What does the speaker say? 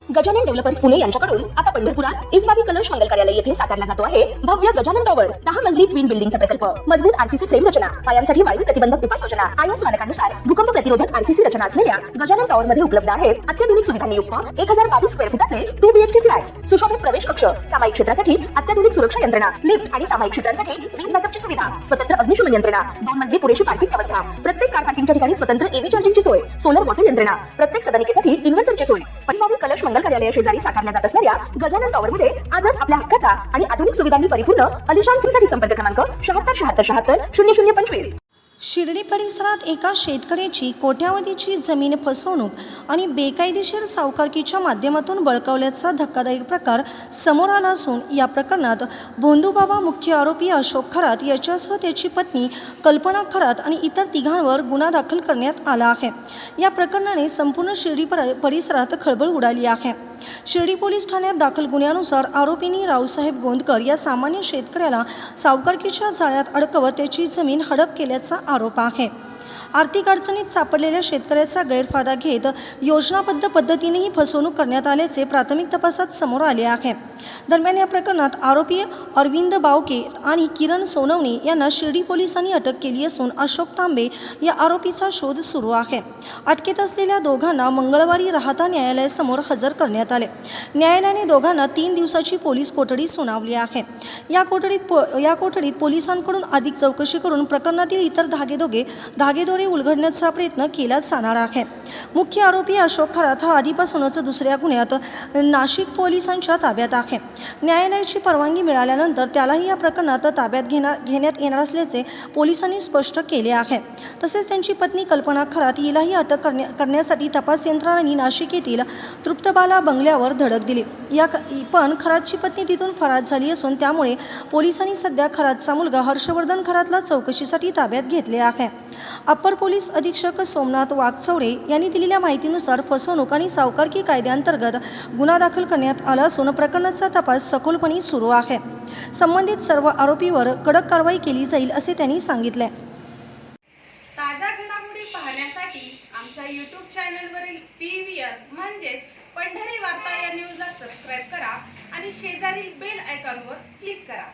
Gajanan developers Pune यांच्याकडून आता पंढरपुरात इस्बाबी कलश मंगल कार्यालय येथे साकारला जातो आहे भव्य गजानन टॉवर 10 मजली ट्विन बिल्डिंगचा प्रकल्प। मजबूत आरसीसी फ्रेम रचना, पायांसाठी वायू प्रतिबंधक उपाययोजना, आयएस मानकानुसार भूकंप प्रतिरोधक आरसीसी रचना असलेल्या गजानन टॉवर मध्ये उपलब्ध आहेत अत्याधुनिक सुविधांनी युक्त 1022 स्क्वेअर फुटाचे 2 बीएचके फ्लॅट्स, सुशोभित प्रवेश कक्ष, सामायिक क्षेत्रासाठी अत्याधुनिक सुरक्षा यंत्रणा, लिफ्ट आणि सामायिक क्षेत्रांसाठी वीज बॅकअपची सुविधा, स्वतंत्र अग्निशमन यंत्रणा, 2 मजली पुरेशी पार्किंग व्यवस्था, प्रत्येक कार पार्किंगच्या ठिकाणी स्वतंत्र एव्ही चार्जिंगची सोय, सोलर वॉटर यंत्रणा, प्रत्येक सदनिकेसाठी इन्व्हर्टरची सोय। इस्बाबी कलश मंगल कार्यालय शेजारी साकारल्या जात असणाऱ्या गजानन टॉवर मध्ये आजच आपल्या हक्काचा आणि आधुनिक सुविधांनी परिपूर्ण अलिशान फ्रीसाठी संपर्क क्रमांक 7676760025। शिर्डी परिसरात एका शेतकऱ्याची कोट्यावधीची जमीन फसवणूक आणि बेकायदेशीर सावकारकीच्या माध्यमातून बळकावल्याचा धक्कादायक प्रकार समोर आला असून या प्रकरणात भोंदूबाबा मुख्य आरोपी अशोक खरात याच्यासह त्याची पत्नी कल्पना खरात आणि इतर तिघांवर गुन्हा दाखल करण्यात आला आहे। या प्रकरणाने संपूर्ण शिर्डी परिसरात खळबळ उडाली आहे। शिर्डी पोलीस ठाण्यात दाखल गुन्ह्यानुसार आरोपींनी रावसाहेब गोंदकर या सामान्य शेतकऱ्याला सावकारकीच्या जाळ्यात अडकवत त्याची जमीन हडप केल्याचा आरोप आहे। आर्थिक अडचणीत सापडलेल्या शेतकऱ्याचा गैरफायदा घेत योजनाबद्ध पद्धतीने ही फसवणूक करण्यात आल्याचे प्राथमिक तपासात समोर आले आहे। दरम्यान या प्रकरणात आरोपी अरविंद बावके आणि किरण सोनवणे यांना शिर्डी पोलिसांनी अटक केली असून अशोक तांबे या आरोपीचा शोध सुरू आहे। अटकेत असलेल्या दोघांना मंगळवारी राहता न्यायालयासमोर हजर करण्यात आले। न्यायालयाने दोघांना 3 दिवसाची पोलीस कोठडी सुनावली आहे। या कोठडीत पोलिसांकडून अधिक चौकशी करून प्रकरणातील इतर धागेदोरे उलगडण्याचा प्रयत्न केला जाणार आहे। मुख्य आरोपी अशोक खरात हा आधीपासूनच दुसऱ्या गुन्ह्यात नाशिक पोलिसांच्या ताब्यात आहे। न्यायालयाची परवानगी मिळाल्यानंतर त्यालाही या प्रकरणात ताब्यात घेण्यात येणार असल्याचे पोलिसांनी स्पष्ट केले आहे। तसेच त्यांची पत्नी कल्पना खरात हिलाही अटक करण्यासाठी तपास यंत्रणांनी नाशिक येथील तृप्तबाला बंगल्यावर धडक दिली। पण खरातची पत्नी तिथून फरार झाली असून त्यामुळे पोलिसांनी सध्या खरातचा मुलगा हर्षवर्धन खरातला चौकशीसाठी ताब्यात घेतले आहे। अप्पर पोलीस अधीक्षक सोमनाथ वाघचौरे यांनी दिलेल्या माहितीनुसार फसवणूक आणि सावकारकी कायद्याअंतर्गत गुन्हा दाखल करण्यात आला असून प्रकरणाचा तपास सखोलपणे सुरू आहे। संबंधित सर्व आरोपीवर कडक कारवाई केली जाईल असे त्यांनी सांगितले। ताज्या घडामोडी पाहण्यासाठी आमच्या YouTube चॅनलवरील PVR म्हणजेच पंढरी वार्ता या न्यूजला सबस्क्राइब करा आणि शेजारील बेल आयकॉनवर क्लिक करा।